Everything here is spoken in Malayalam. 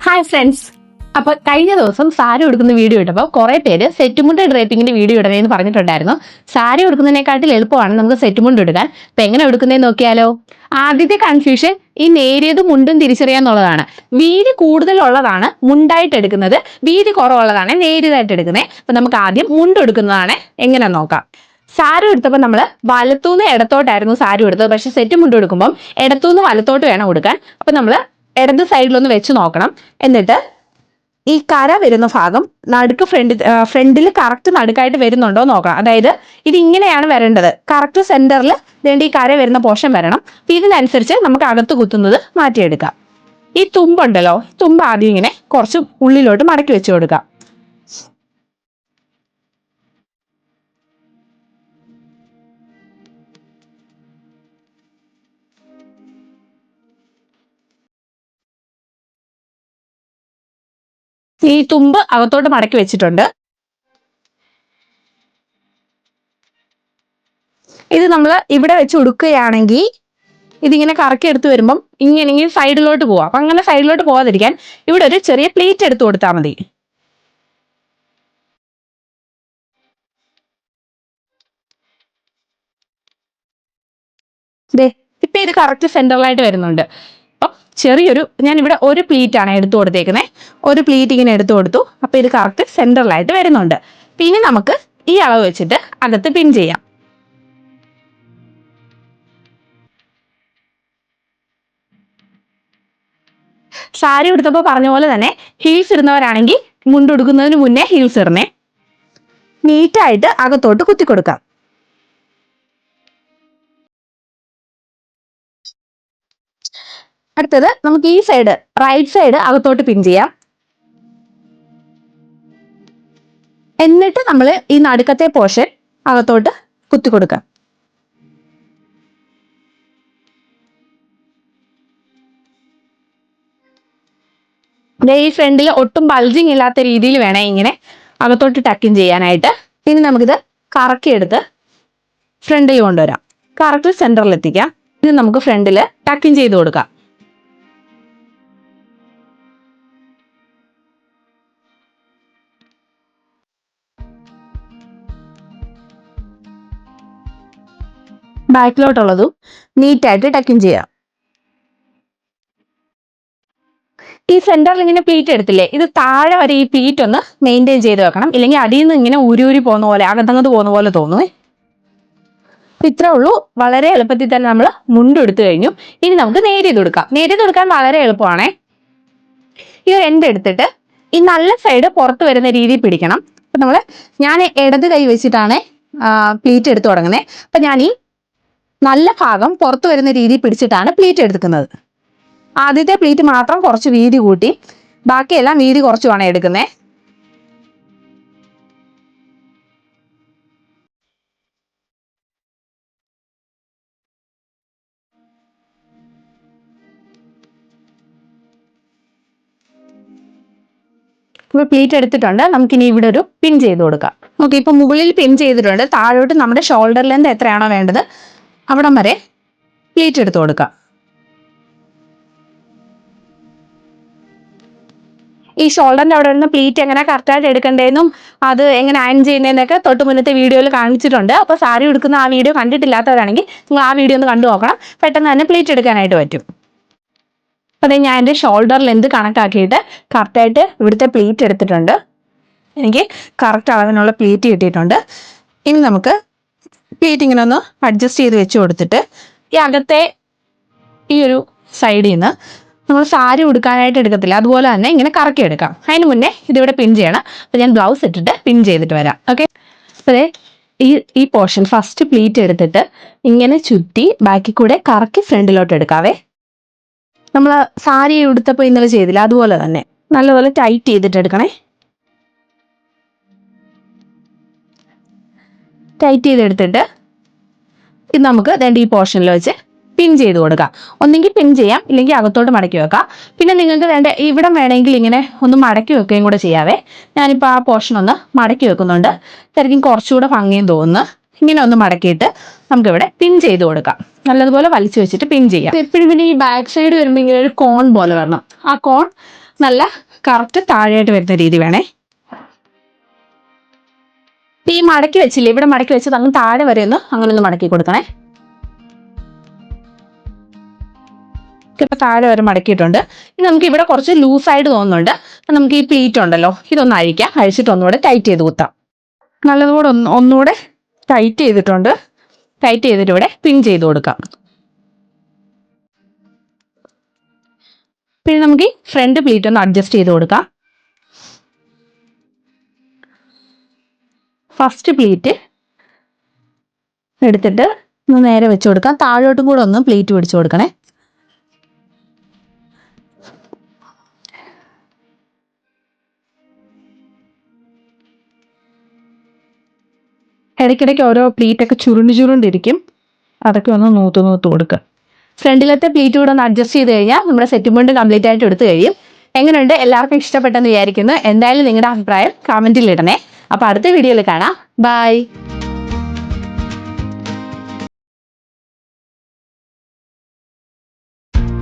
Hi friends. അപ്പൊ കഴിഞ്ഞ ദിവസം സാരി ഉടുക്കുന്ന വീഡിയോ ഇട്ടപ്പോൾ കുറെ പേര് സെറ്റുമുണ്ട് ഡ്രേപ്പിങ്ങിന്റെ വീഡിയോ ഇടണേന്ന് പറഞ്ഞിട്ടുണ്ടായിരുന്നു. സാരി ഉടുക്കുന്നതിനെക്കാട്ടിൽ എളുപ്പമാണ് നമുക്ക് സെറ്റുമുണ്ട് എടുക്കാൻ. അപ്പൊ എങ്ങനെ എടുക്കുന്നതെന്ന് നോക്കിയാലോ. ആദ്യത്തെ കൺഫ്യൂഷൻ ഈ നേരിയതും മുണ്ടും തിരിച്ചറിയാന്നുള്ളതാണ്. വീതി കൂടുതലുള്ളതാണ് മുണ്ടായിട്ട് എടുക്കുന്നത്, വീതി കുറവുള്ളതാണ് നേരിയതായിട്ട് എടുക്കുന്നത്. അപ്പൊ നമുക്ക് ആദ്യം മുണ്ട് എടുക്കുന്നതാണ് എങ്ങനെ നോക്കാം. സാരി എടുത്തപ്പോൾ നമ്മൾ വലത്തൂന്ന് ഇടത്തോട്ടായിരുന്നു സാരി എടുത്തത്. പക്ഷെ സെറ്റ് മുണ്ട് എടുക്കുമ്പോൾ ഇടത്തൂന്ന് വലത്തോട്ട് വേണം കൊടുക്കാൻ. അപ്പൊ നമ്മൾ ഇടത് സൈഡിലൊന്ന് വെച്ച് നോക്കണം. എന്നിട്ട് ഈ കര വരുന്ന ഭാഗം നടുക്ക് ഫ്രണ്ടിൽ കറക്റ്റ് നടുക്കായിട്ട് വരുന്നുണ്ടോ നോക്കണം. അതായത് ഇത് ഇങ്ങനെയാണ് വരേണ്ടത്. കറക്റ്റ് സെന്ററിൽ വേണ്ടി ഈ കര വരുന്ന പോർഷൻ വരണം. ഇതിനനുസരിച്ച് നമുക്ക് അകത്ത് കുത്തുന്നത് മാറ്റിയെടുക്കാം. ഈ തുമ്പുണ്ടല്ലോ, തുമ്പ് ആദ്യം ഇങ്ങനെ കുറച്ച് ഉള്ളിലോട്ട് മടക്കി വെച്ച് കൊടുക്കാം. ഈ തുമ്പ് അകത്തോട്ട് മടക്കി വെച്ചിട്ടുണ്ട്. ഇത് നമ്മൾ ഇവിടെ വെച്ച് ഉടുക്കുകയാണെങ്കിൽ ഇതിങ്ങനെ കറക്കി എടുത്ത് വരുമ്പം ഇങ്ങനെ സൈഡിലോട്ട് പോവാം. അപ്പൊ അങ്ങനെ സൈഡിലോട്ട് പോവാതിരിക്കാൻ ഇവിടെ ഒരു ചെറിയ പ്ലീറ്റ് എടുത്ത് കൊടുത്താൽ മതി. ഇപ്പൊ ഇത് കറക്റ്റ് സെന്ററിലായിട്ട് വരുന്നുണ്ട്. അപ്പം ഞാൻ ഇവിടെ ഒരു പ്ലീറ്റ് ആണ് എടുത്തു കൊടുത്തേക്കുന്നത്. ഒരു പ്ലീറ്റ് ഇങ്ങനെ എടുത്തു കൊടുത്തു. അപ്പൊ ഇത് കറക്റ്റ് സെന്ററിലായിട്ട് വരുന്നുണ്ട്. പിന്നെ നമുക്ക് ഈ അളവ് വെച്ചിട്ട് അകത്ത് പിൻ ചെയ്യാം. സാരി ഉടുത്തപ്പോൾ പറഞ്ഞ പോലെ തന്നെ ഹീൽസ് ഇടുന്നവരാണെങ്കിൽ മുണ്ടുടുക്കുന്നതിന് മുന്നേ ഹീൽസ് ഇടണേ. നീറ്റായിട്ട് അകത്തോട്ട് കുത്തി കൊടുക്കാം. അടുത്തത് നമുക്ക് ഈ സൈഡ് റൈറ്റ് സൈഡ് അകത്തോട്ട് പിൻ ചെയ്യാം. എന്നിട്ട് നമ്മൾ ഈ നടുക്കത്തെ പോർഷൻ അകത്തോട്ട് കുത്തി കൊടുക്കാം. ഈ ഫ്രണ്ടിൽ ഒട്ടും ബൾജിങ് ഇല്ലാത്ത രീതിയിൽ വേണേ ഇങ്ങനെ അകത്തോട്ട് ടക്കിൻ ചെയ്യാനായിട്ട്. ഇനി നമുക്കിത് കറക്കിയെടുത്ത് ഫ്രണ്ടിൽ കൊണ്ടുവരാം. കറക്റ്റ് സെന്ററിൽ എത്തിക്കാം. ഇത് നമുക്ക് ഫ്രണ്ടിൽ ടക്കിൻ ചെയ്ത് കൊടുക്കാം. ബാക്കിലോട്ടുള്ളതും നീറ്റായിട്ട് ടക്കിൻ ചെയ്യാം. ഈ സെന്ററിൽ ഇങ്ങനെ പ്ലീറ്റ് എടുത്തില്ലേ, ഇത് താഴെ വരെ ഈ പ്ലീറ്റ് ഒന്ന് മെയിൻറ്റെയിൻ ചെയ്ത് വെക്കണം. ഇല്ലെങ്കിൽ അടിയിൽ നിന്ന് ഇങ്ങനെ ഊരി പോകുന്ന പോലെ അകത്തങ്ങത്ത് പോകുന്ന പോലെ തോന്നുമേ. ഇത്രേ ഉള്ളൂ. വളരെ എളുപ്പത്തിൽ തന്നെ നമ്മൾ മുണ്ടെടുത്തു കഴിഞ്ഞു. ഇനി നമുക്ക് നേരിയത് കൊടുക്കാം. നേരിയത് കൊടുക്കാൻ വളരെ എളുപ്പമാണേ. ഈ ഒരു എൻഡ് എടുത്തിട്ട് ഈ നല്ല സൈഡ് പുറത്ത് വരുന്ന രീതിയിൽ പിടിക്കണം. അപ്പൊ ഞാൻ ഇടത് കൈ വെച്ചിട്ടാണ് പ്ലീറ്റ് എടുത്തു തുടങ്ങുന്നത്. അപ്പൊ ഞാൻ ഈ നല്ല ഭാഗം പുറത്ത് വരുന്ന രീതിയിൽ പിടിച്ചിട്ടാണ് പ്ലീറ്റ് എടുക്കുന്നത്. ആദ്യത്തെ പ്ലീറ്റ് മാത്രം കുറച്ച് വീതി കൂട്ടി ബാക്കിയെല്ലാം വീതി കുറച്ചുമാണ് എടുക്കുന്നത്. ഇപ്പൊ പ്ലീറ്റ് എടുത്തിട്ടുണ്ട്. നമുക്കിനി ഇവിടെ ഒരു പിൻ ചെയ്ത് കൊടുക്കാം. ഓക്കെ, ഇപ്പൊ മുകളിൽ പിൻ ചെയ്തിട്ടുണ്ട്. താഴോട്ട് നമ്മുടെ ഷോൾഡർ ലെന്ത് എത്രയാണോ വേണ്ടത് അവിടം വരെ പ്ലീറ്റ് എടുത്ത് കൊടുക്കാം. ഈ ഷോൾഡറിന്റെ അവിടെ വരുന്ന പ്ലീറ്റ് എങ്ങനെ കറക്റ്റായിട്ട് എടുക്കേണ്ടതെന്നും അത് എങ്ങനെ അയൺ ചെയ്യുന്നതെന്നൊക്കെ തൊട്ട് മുന്നത്തെ വീഡിയോയിൽ കാണിച്ചിട്ടുണ്ട്. അപ്പോൾ സാരി എടുക്കുന്ന ആ വീഡിയോ കണ്ടിട്ടില്ലാത്തവരാണെങ്കിൽ നിങ്ങൾ ആ വീഡിയോ ഒന്ന് കണ്ടു നോക്കണം. പെട്ടെന്ന് തന്നെ പ്ലീറ്റ് എടുക്കാനായിട്ട് പറ്റും. അതെ, ഞാൻ എൻ്റെ ഷോൾഡർ ലെന്ത് കണക്കാക്കിയിട്ട് കറക്റ്റായിട്ട് ഇവിടുത്തെ പ്ലീറ്റ് എടുത്തിട്ടുണ്ട്. എനിക്ക് കറക്റ്റ് അളവിനുള്ള പ്ലീറ്റ് കിട്ടിയിട്ടുണ്ട്. ഇനി നമുക്ക് പ്ലീറ്റ് ഇങ്ങനെ ഒന്ന് അഡ്ജസ്റ്റ് ചെയ്ത് വെച്ച് കൊടുത്തിട്ട് ഈ അകത്തെ ഈ ഒരു സൈഡിൽ നിന്ന് നമ്മൾ സാരി ഉടുക്കാനായിട്ട് എടുക്കത്തില്ല, അതുപോലെ തന്നെ ഇങ്ങനെ കറക്കി എടുക്കാം. അതിന് മുന്നേ ഇതിവിടെ പിൻ ചെയ്യണം. അപ്പോൾ ഞാൻ ബ്ലൗസ് ഇട്ടിട്ട് പിൻ ചെയ്തിട്ട് വരാം. ഓക്കെ, അതെ, ഈ പോർഷൻ ഫസ്റ്റ് പ്ലീറ്റ് എടുത്തിട്ട് ഇങ്ങനെ ചുറ്റി ബാക്കി കൂടെ കറക്കി ഫ്രണ്ടിലോട്ട് എടുക്കാവേ. നമ്മൾ സാരി ഉടുത്തപ്പോൾ ഇന്നലെ ചെയ്തില്ല, അതുപോലെ തന്നെ നല്ലപോലെ ടൈറ്റ് ചെയ്തിട്ട് എടുക്കണേ. ടൈറ്റ് ചെയ്തെടുത്തിട്ട് ഇത് നമുക്ക് ദണ്ട് ഈ പോർഷനിൽ വെച്ച് പിൻ ചെയ്ത് കൊടുക്കാം. ഒന്നെങ്കിൽ പിൻ ചെയ്യാം, ഇല്ലെങ്കിൽ അകത്തോട്ട് മടക്കി വെക്കാം. പിന്നെ നിങ്ങൾക്ക് വേണ്ട ഇവിടം വേണമെങ്കിൽ ഇങ്ങനെ ഒന്ന് മടക്കി വെക്കുകയും കൂടെ ചെയ്യാവേ. ഞാനിപ്പോൾ ആ പോർഷൻ ഒന്ന് മടക്കി വെക്കുന്നുണ്ട്. ഇതായിരിക്കും കുറച്ചുകൂടെ ഭംഗിയും തോന്നുന്നു. ഇങ്ങനെ ഒന്ന് മടക്കിയിട്ട് നമുക്കിവിടെ പിൻ ചെയ്ത് കൊടുക്കാം. നല്ലതുപോലെ വലിച്ചു വെച്ചിട്ട് പിൻ ചെയ്യാം. എപ്പോഴും പിന്നെ ഈ ബാക്ക് സൈഡ് വരുമ്പോൾ ഇങ്ങനെ ഒരു കോൺ പോലെ വരണം. ആ കോൺ നല്ല കറക്റ്റ് താഴെയായിട്ട് വരുന്ന രീതി വേണേ. ഈ മടക്കി വെച്ചില്ലേ, ഇവിടെ മടക്കി വെച്ചത് അങ്ങ് താഴെ വരെ അങ്ങനെ ഒന്ന് മടക്കി കൊടുക്കണേ. ഇപ്പൊ താഴെ വരെ മടക്കിയിട്ടുണ്ട്. ഇനി നമുക്ക് ഇവിടെ കുറച്ച് ലൂസായിട്ട് തോന്നുന്നുണ്ട്. നമുക്ക് ഈ പ്ലീറ്റ് ഉണ്ടല്ലോ, ഇതൊന്ന് അഴിക്കാം. അഴിച്ചിട്ട് ഒന്നുകൂടെ ടൈറ്റ് ചെയ്ത് കുത്താം. നല്ലതുകൂടെ ഒന്നുകൂടെ ടൈറ്റ് ചെയ്തിട്ടുണ്ട്. ടൈറ്റ് ചെയ്തിട്ട് ഇവിടെ പിൻ ചെയ്ത് കൊടുക്കാം. പിന്നെ നമുക്ക് ഈ ഫ്രണ്ട് പ്ലീറ്റ് ഒന്ന് അഡ്ജസ്റ്റ് ചെയ്ത് കൊടുക്കാം. ഫസ്റ്റ് പ്ലീറ്റ് എടുത്തിട്ട് ഒന്ന് നേരെ വെച്ച് കൊടുക്കാം. താഴോട്ടും കൂടെ ഒന്ന് പ്ലീറ്റ് പിടിച്ചു കൊടുക്കണേ. ഇടയ്ക്കിടയ്ക്ക് ഓരോ പ്ലീറ്റൊക്കെ ചുരുണ്ടിരിക്കും. അതൊക്കെ ഒന്ന് നൂത്ത് കൊടുക്കുക. ഫ്രണ്ടിലത്തെ പ്ലീറ്റ് കൂടെ ഒന്ന് അഡ്ജസ്റ്റ് ചെയ്ത് കഴിഞ്ഞാൽ നമ്മുടെ സെറ്റ് മുണ്ട് കംപ്ലീറ്റ് ആയിട്ട് എടുത്തു കഴിയും. എങ്ങനെയുണ്ട്? എല്ലാവർക്കും ഇഷ്ടപ്പെട്ടെന്ന് വിചാരിക്കുന്നു. എന്തായാലും നിങ്ങളുടെ അഭിപ്രായം കമൻറ്റിൽ ഇടണേ. അപ്പോൾ അടുത്ത വീഡിയോയിൽ കാണാം. ബൈ.